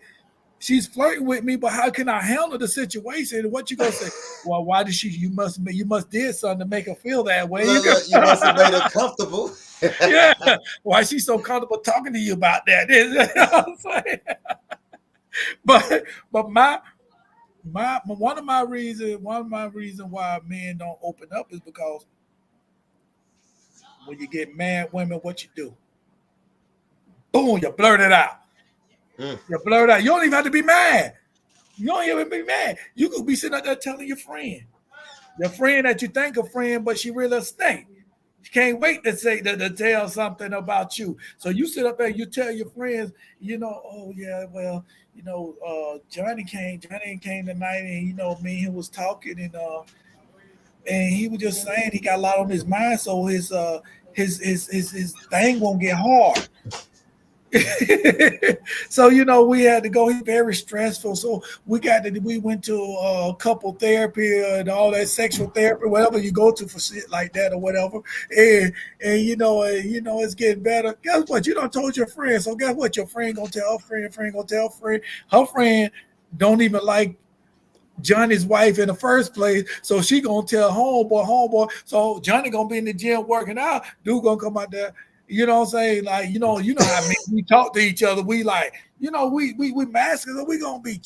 she's flirting with me, but how can I handle the situation? And what you gonna say? Well, why did she? You must did something to make her feel that way. look, you must have made her comfortable. Yeah. Why is she so comfortable talking to you about that? You know what I'm saying? But my one of my reasons why men don't open up is because when you get mad women, what you do? Boom, you blurt it out. You blurt it out. You don't even have to be mad. You don't even be mad. You could be sitting out there telling your friend that you think a friend, but she really a snake. She can't wait to say to tell something about you. So you sit up there, you tell your friends, you know, oh yeah, well, you know, Johnny came tonight, and you know, me and him was talking, and he was just saying he got a lot on his mind, so his thing won't get hard. So you know we had to go. He's very stressful, so we went to couple therapy and all that sexual therapy, whatever you go to for shit like that or whatever. And you know it's getting better. Guess what? You don't told your friend, so guess what? Your friend gonna tell her friend gonna tell her friend don't even like Johnny's wife in the first place, so she gonna tell homeboy. So Johnny gonna be in the gym working out. Dude gonna come out there. You know what I'm saying? Like, you know how we talk to each other. We like, we masculine. We gonna be,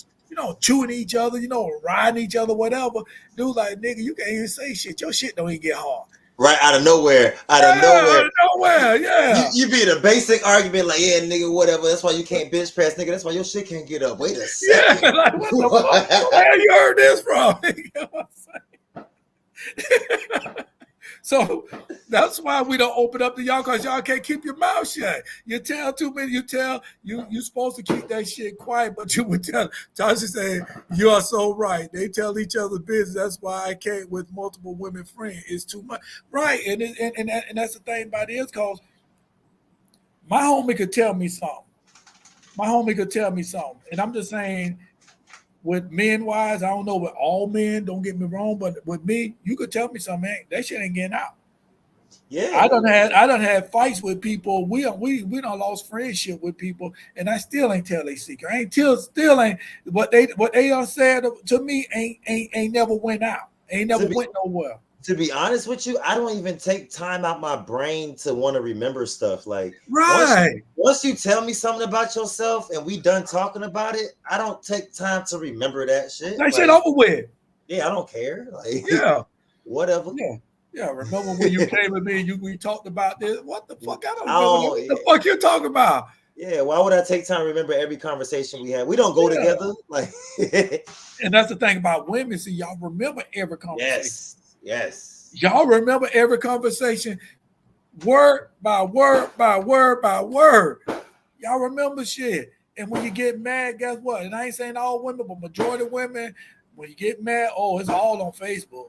chewing each other, riding each other, whatever. Dude, like, nigga, you can't even say shit. Your shit don't even get hard. Right out of nowhere. Out of nowhere, yeah. You be in a basic argument like, yeah, nigga, whatever. That's why you can't bench press, nigga. That's why your shit can't get up. Wait a second. Yeah, like, what the fuck? Where you heard this from? You know what I'm saying? So that's why we don't open up to y'all, because y'all can't keep your mouth shut. You tell too many. You're supposed to keep that shit quiet, but you would tell. Tasha said, "You are so right." They tell each other business. That's why I can't with multiple women friends. It's too much, right? And that's the thing about it is, because my homie could tell me something. And I'm just saying, with men wise, I don't know with all men, don't get me wrong, but with me, you could tell me something, man, that shit ain't getting out. Yeah. I done had fights with people. We done lost friendship with people, and I still ain't tell they secret. I ain't still ain't what they done said to me ain't never went out. Ain't never went nowhere. to be honest with you, I don't even take time out my brain to want to remember stuff. Like Right. once you tell me something about yourself and we done talking about it, I don't take time to remember that shit. That shit over with. Yeah, I don't care. Like, Yeah. whatever. Yeah. Yeah. Remember when you came with me and we talked about this? What the fuck? I don't Oh, remember what the fuck you talking about. Yeah, why would I take time to remember every conversation we had? We don't go together. Like, and that's the thing about women. See, y'all remember every conversation. Yes. Y'all remember every conversation, word by word by word by word. Y'all remember shit. And when you get mad, guess what? And I ain't saying all women, but majority of women, when you get mad, it's all on Facebook.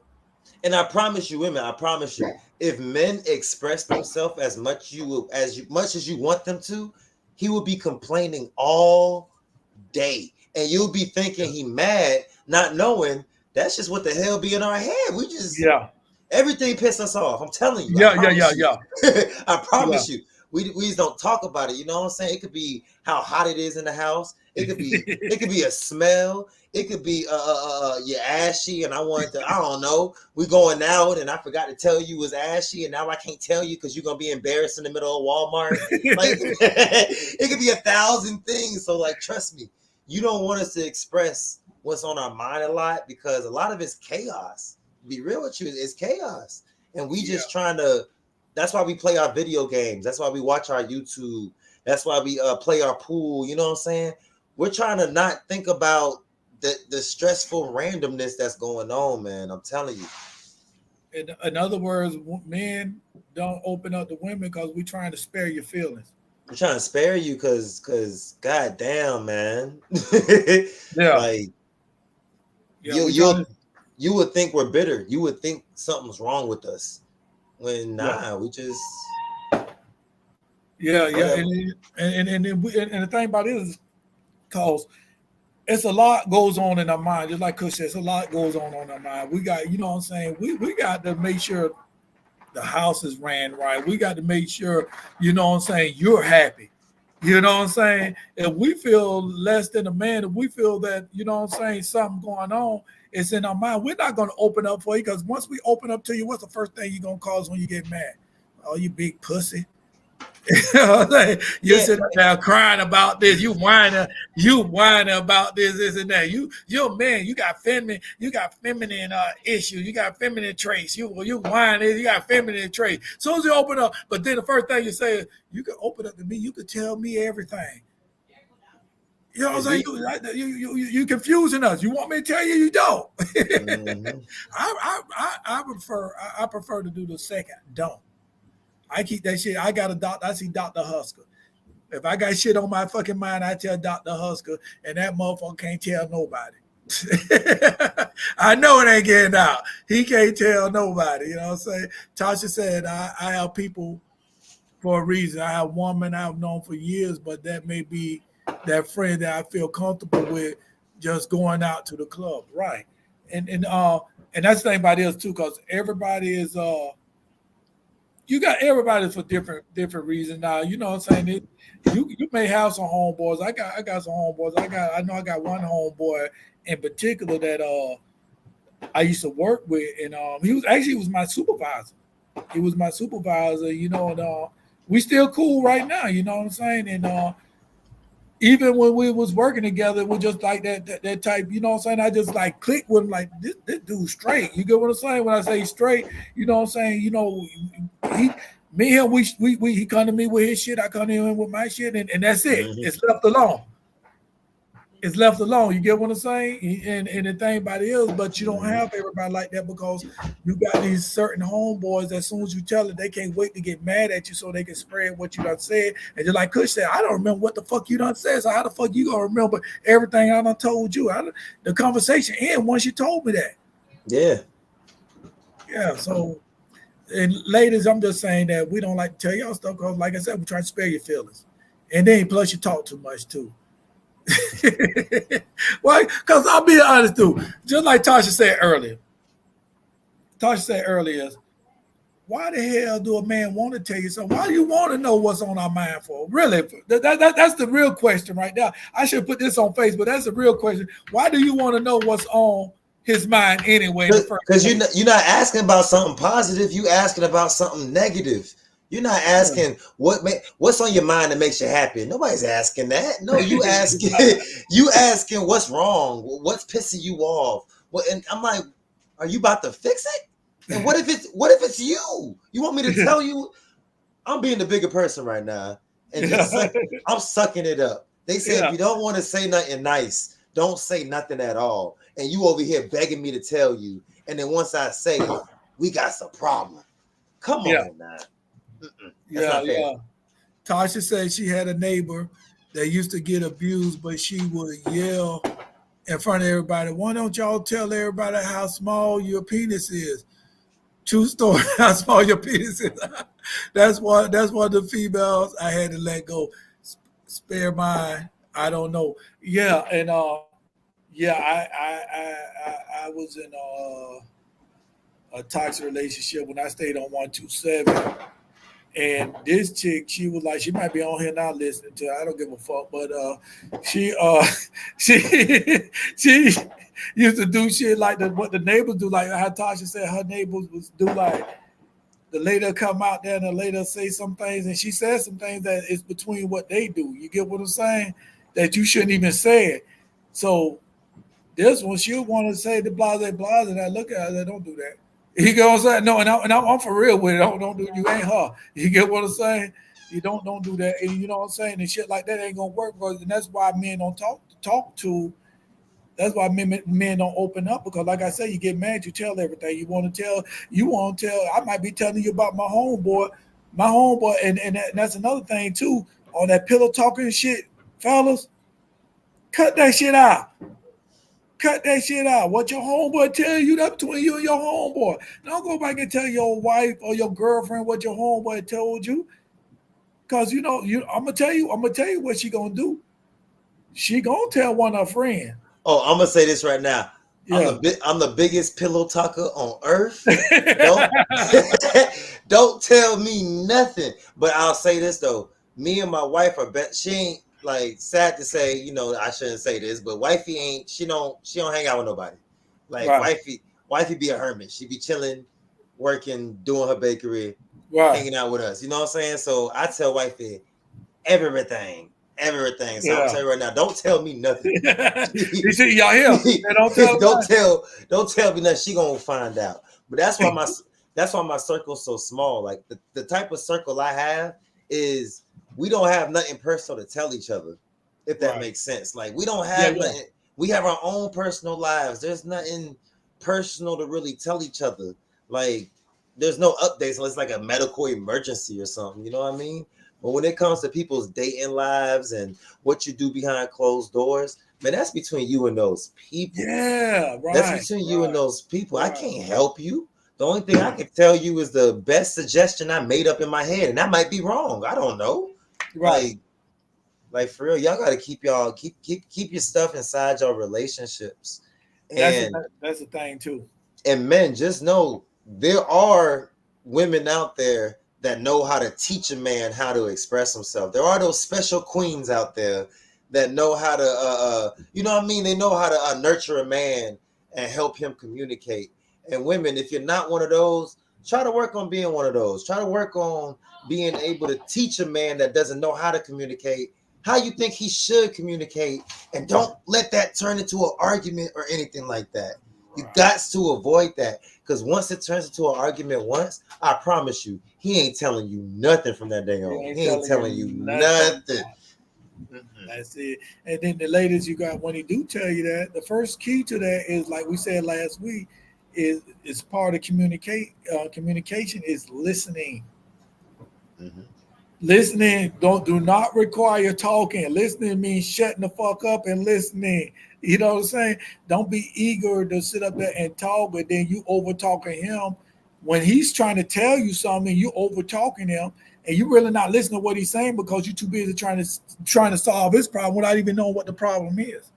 And I promise you, women, I promise you, if men express themselves as much as you want them to, he will be complaining all day. And you'll be thinking he mad, not knowing that's just what the hell be in our head. We just everything piss us off. I'm telling you. Yeah. I promise you. We just don't talk about it. You know what I'm saying? It could be how hot it is in the house. It could be a smell. It could be you're ashy and I don't know. We going out and I forgot to tell you it was ashy and now I can't tell you because you're gonna be embarrassed in the middle of Walmart. Like it could be 1,000 things. So like trust me, you don't want us to express what's on our mind a lot because a lot of it's chaos. To be real with you, it's chaos. And we just trying to. That's why we play our video games. That's why we watch our YouTube. That's why we play our pool. You know what I'm saying? We're trying to not think about the stressful randomness that's going on, man. I'm telling you. In other words, men don't open up to women because we're trying to spare your feelings. We're trying to spare you because goddamn, man. Like you would think we're bitter. You would think something's wrong with us. When we just and the thing about it is because it's a lot goes on in our mind, just like Kush says, a lot goes on our mind. We got, you know what I'm saying, we got to make sure the house is ran right. We got to make sure, you know what I'm saying, you're happy. You know what I'm saying? If we feel less than a man, if we feel that, you know what I'm saying, something going on, it's in our mind. We're not going to open up for you because once we open up to you, what's the first thing you're going to cause when you get mad? Oh, you big pussy. You know what I'm saying? You're sitting there crying about this. You whining about this and that. You're a man. You got feminine issues. You got feminine traits. You whining. You got feminine traits. As soon as you open up, but then the first thing you say is, you can open up to me. You can tell me everything. You know what I'm saying? You confusing us. You want me to tell you? You don't. Mm-hmm. I prefer to do the second. Don't. I keep that shit. I got a doctor. I see Dr. Husker. If I got shit on my fucking mind, I tell Dr. Husker, and that motherfucker can't tell nobody. I know it ain't getting out. He can't tell nobody. You know what I'm saying? Tasha said, I have people for a reason. I have women I've known for years, but that may be that friend that I feel comfortable with just going out to the club. Right. And that's the thing about this too, because everybody is you got everybody for different reasons. Now, you know what I'm saying? You may have some homeboys. I got some homeboys. I know I got one homeboy in particular that I used to work with, and he was my supervisor. He was my supervisor, you know, and we still cool right now, you know what I'm saying? And even when we was working together, we just like that type, you know what I'm saying? I just like click with him, like this dude straight. You get what I'm saying? When I say straight, you know what I'm saying? You know, me and him, he come to me with his shit, I come to him with my shit, and that's it. Mm-hmm. It's left alone. It's left alone. You get what I'm saying? And the thing about it is, but you don't have everybody like that because you got these certain homeboys. As soon as you tell it, they can't wait to get mad at you so they can spread what you done said. And just like Kush said, I don't remember what the fuck you done said. So how the fuck you gonna remember everything I done told you? The conversation ended once you told me that. Yeah. Yeah. So, and ladies, I'm just saying that we don't like to tell y'all stuff because, like I said, we're trying to spare your feelings. And then plus you talk too much too. Well, because I'll be honest too, just like Tasha said earlier, why the hell do a man want to tell you something? Why do you want to know what's on our mind for? Really, that's the real question right now. I should put this on Facebook. That's the real question. Why do you want to know what's on his mind anyway in the first Because place. you're not asking about something positive. You asking about something negative. You're not asking what's on your mind that makes you happy. Nobody's asking that. No, you asking you asking what's wrong, what's pissing you off. What? And I'm like, are you about to fix it? And what if it's you? You want me to tell you? I'm being the bigger person right now, and I'm sucking it up. They say if you don't want to say nothing nice, don't say nothing at all. And you over here begging me to tell you, and then once I say it, we got some problem. Come on now. That's not fair. Tasha said she had a neighbor that used to get abused, but she would yell in front of everybody, "Why don't y'all tell everybody how small your penis is?" True story, how small your penis is. That's one of the females I had to let go. Spare mine. I don't know. Yeah, and I was in a toxic relationship when I stayed on 127. And this chick, she was like, she might be on here now listening to. I don't give a fuck, but she she used to do shit like what the neighbors do, like how Tasha said her neighbors was do, like the lady come out there and the lady say some things, and she said some things that is between what they do. You get what I'm saying? That you shouldn't even say it. So this one, she'll want to say the blase, and I look at her, I don't do that. You get what I'm saying? No, and I'm for real with it. Don't do. You ain't her. You get what I'm saying? You don't do that. And you know what I'm saying? And shit like that ain't gonna work. And that's why men don't talk to. That's why men don't open up, because like I said, you get mad, you tell everything. You want to tell. I might be telling you about my homeboy, and that's another thing too. On that pillow talking shit, fellas, cut that shit out. Cut that shit out. What your homeboy tell you, that's between you and your homeboy. Don't go back and tell your wife or your girlfriend what your homeboy told you. Cause I'm gonna tell you what she gonna do. She gonna tell one of her friends. Oh, I'm gonna say this right now. Yeah. I'm the biggest pillow talker on earth. Don't tell me nothing. But I'll say this though. Me and my wife she ain't, like, sad to say, I shouldn't say this, but wifey ain't, she don't hang out with nobody. Like, right. wifey be a hermit. She be chilling, working, doing her bakery, right, hanging out with us. You know what I'm saying? So I tell wifey everything. So I'm saying right now, don't tell me nothing. You see, y'all here. Don't tell me nothing. She gonna find out. But that's why my circle's so small. Like the type of circle I have is, we don't have nothing personal to tell each other, if that makes sense. Like, we don't have nothing. We have our own personal lives. There's nothing personal to really tell each other. Like, there's no updates unless it's like a medical emergency or something. You know what I mean? But when it comes to people's dating lives and what you do behind closed doors, man, that's between you and those people. Yeah, right. That's between you and those people. Right. I can't help you. The only thing I can tell you is the best suggestion I made up in my head, and that might be wrong. I don't know. Right. Like for real, y'all gotta keep your stuff inside your relationships. And that's the thing too. And men, just know there are women out there that know how to teach a man how to express himself. There are those special queens out there that know how to you know what I mean? They know how to nurture a man and help him communicate. And women, if you're not one of those, try to work on being one of those. Try to work on being able to teach a man that doesn't know how to communicate, how you think he should communicate, and don't let that turn into an argument or anything like that. You got to avoid that, because once it turns into an argument once, I promise you, he ain't telling you nothing from that day on. He ain't telling you nothing. That's it. And then the ladies, you got, when he do tell you that, the first key to that is, like we said last week, is part of communication is listening. Mm-hmm. Listening do not require talking. Listening means shutting the fuck up and listening. You know what I'm saying? Don't be eager to sit up there and talk, but then you over talking him when he's trying to tell you something. You over talking him, and you really not listening to what he's saying because you're too busy trying to solve his problem without even knowing what the problem is.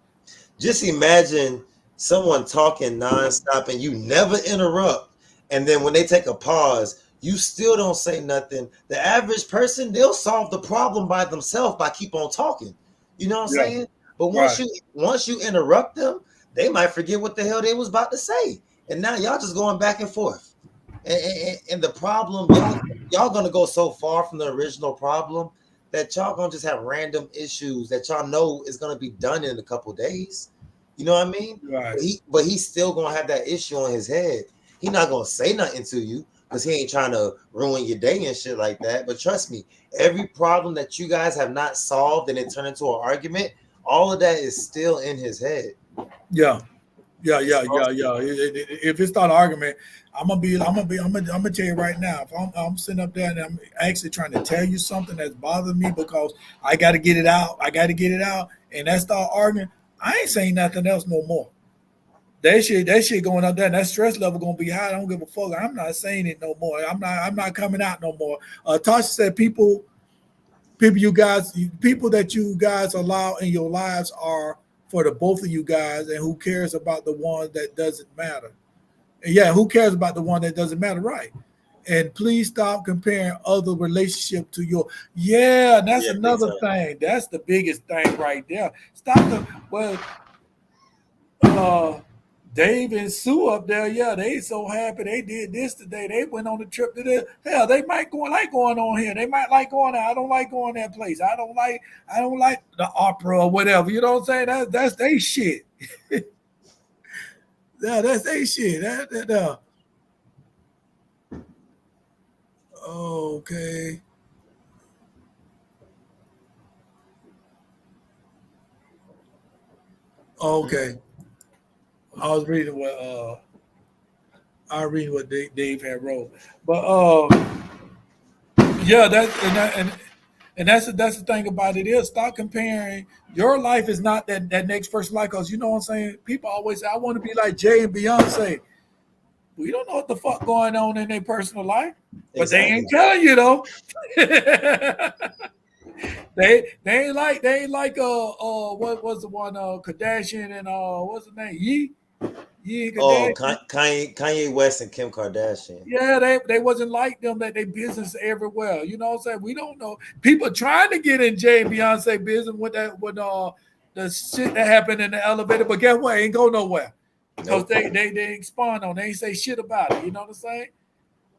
Just imagine someone talking nonstop and you never interrupt, and then when they take a pause, you still don't say nothing. The average person, they'll solve the problem by themselves by keep on talking. You know what I'm saying? But once you interrupt them, they might forget what the hell they was about to say, and now y'all just going back and forth. And the problem, y'all gonna go so far from the original problem that y'all gonna just have random issues that y'all know is gonna be done in a couple days. You know what I mean? Right. But he's still gonna have that issue on his head. He not gonna say nothing to you because he ain't trying to ruin your day and shit like that. But trust me, every problem that you guys have not solved and it turned into an argument, all of that is still in his head. Yeah. If it's not an argument, I'm gonna tell you right now. If I'm sitting up there and I'm actually trying to tell you something that's bothering me because I got to get it out, and that start arguing, I ain't saying nothing else no more. That shit going up there, and that stress level gonna be high. I don't give a fuck. I'm not saying it no more. I'm not coming out no more. Tasha said people that you guys allow in your lives are for the both of you guys, and who cares about the one that doesn't matter? And yeah, who cares about the one that doesn't matter, right? And please stop comparing other relationship to your. Yeah, and that's another thing. That's the biggest thing right there. Dave and Sue up there, yeah, they so happy they did this today. They went on a trip to this. Hell, they might like going on here. They might like going there. I don't like going that place. I don't like the opera or whatever. You know what I'm saying? That's they shit. Yeah, that's they shit. Okay. Okay. I was reading what Dave had wrote, but yeah, that's the thing about it is stop comparing. Your life is not that next person's life, because you know what I'm saying. People always say I want to be like Jay and Beyonce. We don't know what the fuck going on in their personal life, but exactly. They ain't telling you though. They ain't like what was the one Kardashian and what's the name Yee Kanye West and Kim Kardashian. Yeah, they wasn't like them, that they business everywhere. You know what I'm saying? We don't know. People trying to get in Jay and Beyonce business with the shit that happened in the elevator, but guess what? It ain't go nowhere. Because they ain't spawn on. They ain't say shit about it. You know what I'm saying?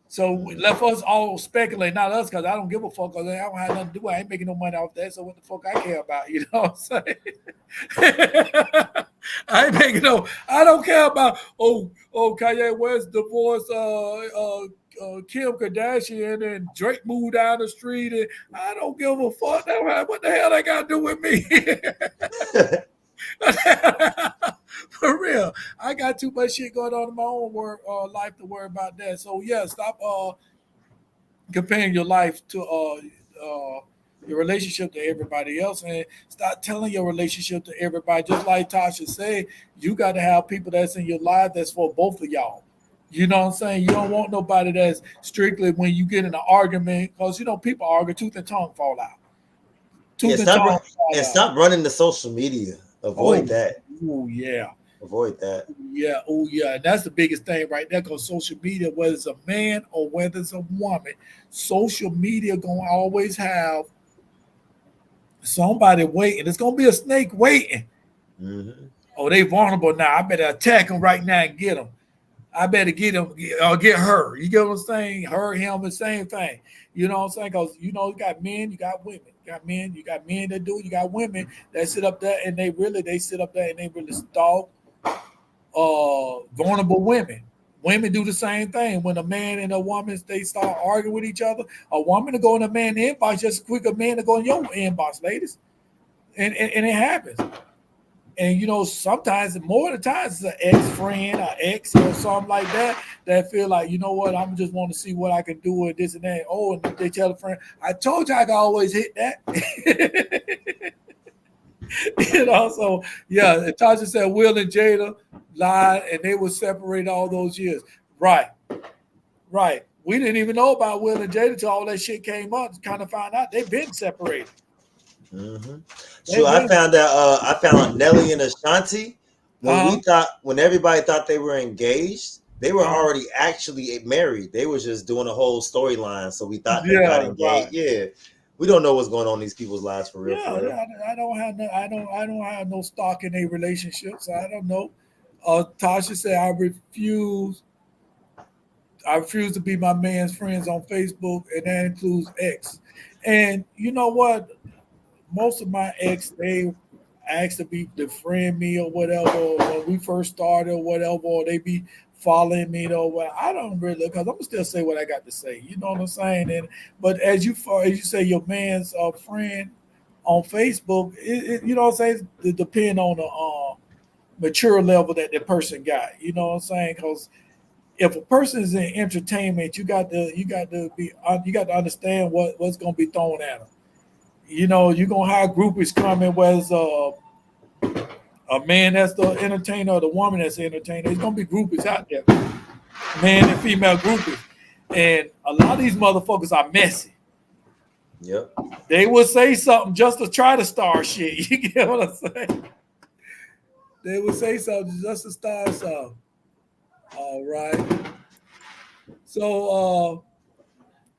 So left us all speculate, not us, because I don't give a fuck. Because I don't have nothing to do. I ain't making no money off that. So what the fuck I care about? You know what I'm saying? I ain't making no. I don't care about. Kanye West divorced Kim Kardashian and Drake moved down the street, and I don't give a fuck. What the hell they got to do with me? For real, I got too much shit going on in my own life to worry about that. So yeah, stop comparing your life to your relationship to everybody else, and stop telling your relationship to everybody. Just like Tasha said, you got to have people that's in your life that's for both of y'all. You know what I'm saying? You don't want nobody that's strictly when you get in an argument, because you know people argue, tooth and tongue fall out. Stop running the social media. Avoid that. Oh yeah. Avoid that. Yeah. Oh yeah. That's the biggest thing right there, because social media, whether it's a man or whether it's a woman, social media gonna always have somebody waiting. It's gonna be a snake waiting. Mm-hmm. Oh, they vulnerable now. I better attack them right now and get them. I better get him or get her. You get what I'm saying? Her, him, the same thing. You know what I'm saying? Because you know, you got men, you got women. You got men that do it. You got women that sit up there and they sit up there and they really stalk vulnerable women. Women do the same thing. When a man and a woman, they start arguing with each other, a woman to go in a man's inbox just as quick a man to go in your inbox, ladies. And it happens. And you know, sometimes more of the times it's an ex-friend or ex or something like that feel like, you know what, I'm just want to see what I can do with this and that. Oh, and they tell a friend, I told you I can always hit that. You know, so yeah, Tasha said Will and Jada lied and they were separated all those years. Right. We didn't even know about Will and Jada until all that shit came up to kind of find out they've been separated. Mm-hmm. So I found out Nelly and Ashanti when everybody thought they were engaged, they were already actually married. They were just doing a whole storyline, so we thought they got engaged. Right. Yeah, we don't know what's going on in these people's lives for real. Yeah, I don't have no stock in their relationships. I don't know. Tasha said, I refuse to be my man's friends on Facebook, and that includes X. And you know what? Most of my ex, they asked to be to friend me or whatever when we first started or whatever, or they be following me though. Well, I don't really, because I'm gonna still say what I got to say. You know what I'm saying? And but as you say, your man's friend on Facebook, you know what I'm saying? It depend on the mature level that the person got. You know what I'm saying? Because if a person is in entertainment, you got to understand what's going to be thrown at them. You know, you're gonna have groupies coming, whether it's a man that's the entertainer or the woman that's the entertainer. There's gonna be groupies out there, man and female groupies, and a lot of these motherfuckers are messy. Yep. They will say something just to try to start shit. You get what I'm saying? They would say something just to start something. All right. So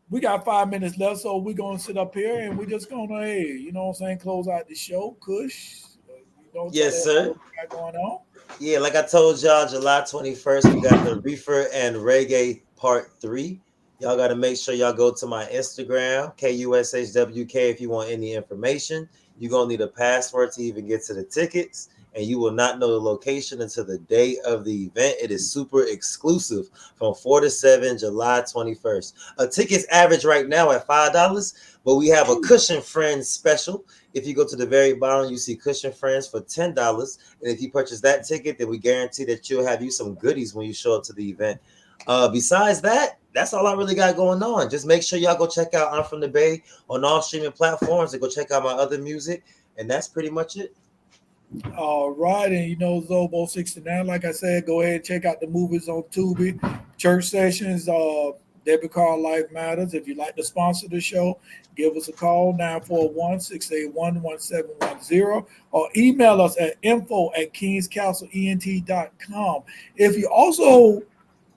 we got 5 minutes left, so we're gonna sit up here and we're just gonna, hey, you know what I'm saying, close out the show. Kush, you know, tell Yes, everybody sir. what we got going on. Yeah, like I told y'all, July 21st, we got the Reefer and Reggae Part 3. Y'all got to make sure y'all go to my Instagram, KUSHWK, if you want any information. You're going to need a password to even get to the tickets, and you will not know the location until the day of the event. It is super exclusive from 4 to 7, July 21st. A ticket's average right now at $5, but we have a Cushion Friends special. If you go to the very bottom, you see Cushion Friends for $10. And if you purchase that ticket, then we guarantee that you'll have you some goodies when you show up to the event. Besides that, that's all I really got going on. Just make sure y'all go check out I'm From the Bay on all streaming platforms and go check out my other music. And that's pretty much it. All right, and you know Zobo 69. Like I said, go ahead and check out the movies on Tubi, church sessions, debit card Life Matters. If you'd like to sponsor the show, give us a call 941-681-1710 or email us at info@kingscastleent.com. If you also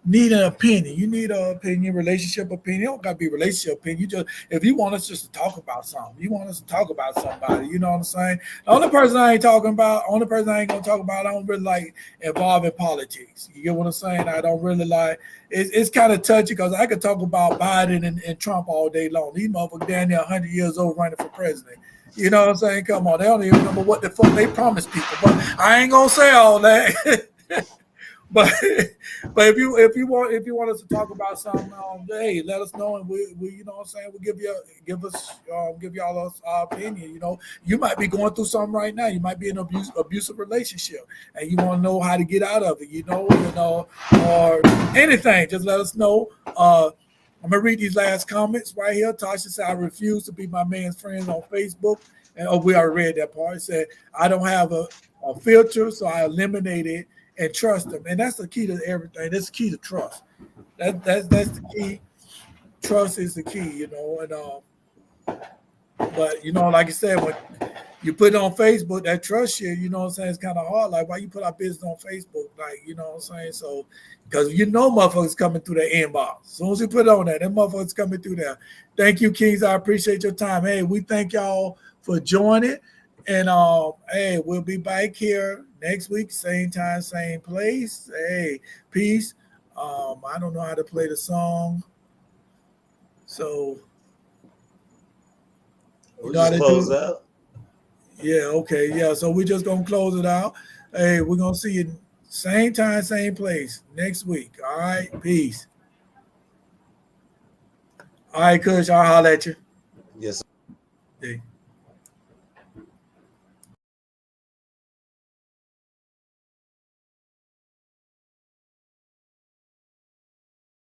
need an opinion. You need an opinion, relationship opinion. It don't got to be relationship opinion. You just, if you want us just to talk about something, you want us to talk about somebody. You know what I'm saying? The only person I ain't talking about, only person I ain't gonna talk about, I don't really like involved in politics. You get what I'm saying? I don't really like. It's kind of touchy because I could talk about Biden and Trump all day long. These motherfuckers down there 100 years old running for president. You know what I'm saying? Come on, they don't even remember what the fuck they promised people. But I ain't gonna say all that. But if you want us to talk about something, hey, let us know, and we you know what I'm saying, we'll give y'all our opinion. You know, you might be going through something right now. You might be in an abusive relationship, and you want to know how to get out of it. You know, or anything. Just let us know. I'm gonna read these last comments right here. Tasha said, "I refuse to be my man's friend on Facebook," and we already read that part. It said, "I don't have a filter, so I eliminated it and trust them." And that's the key to everything. That's the key to trust. That's the key. Trust is the key, you know. And but you know, like I said, when you put it on Facebook, that trust shit, you know what I'm saying, it's kind of hard. Like, why you put our business on Facebook? Like, you know what I'm saying? So, because you know motherfuckers coming through the inbox. As soon as you put it on there, them motherfuckers coming through there. Thank you, Kings. I appreciate your time. Hey, we thank y'all for joining. And hey, we'll be back here next week, same time, same place. Hey, peace. I don't know how to play the song. So you We know how just to close do it? out. Yeah, okay, yeah. So we're just gonna close it out. Hey, we're gonna see you same time, same place next week. All right, peace. All right, Kush, I'll holler at you. Yes. Hey.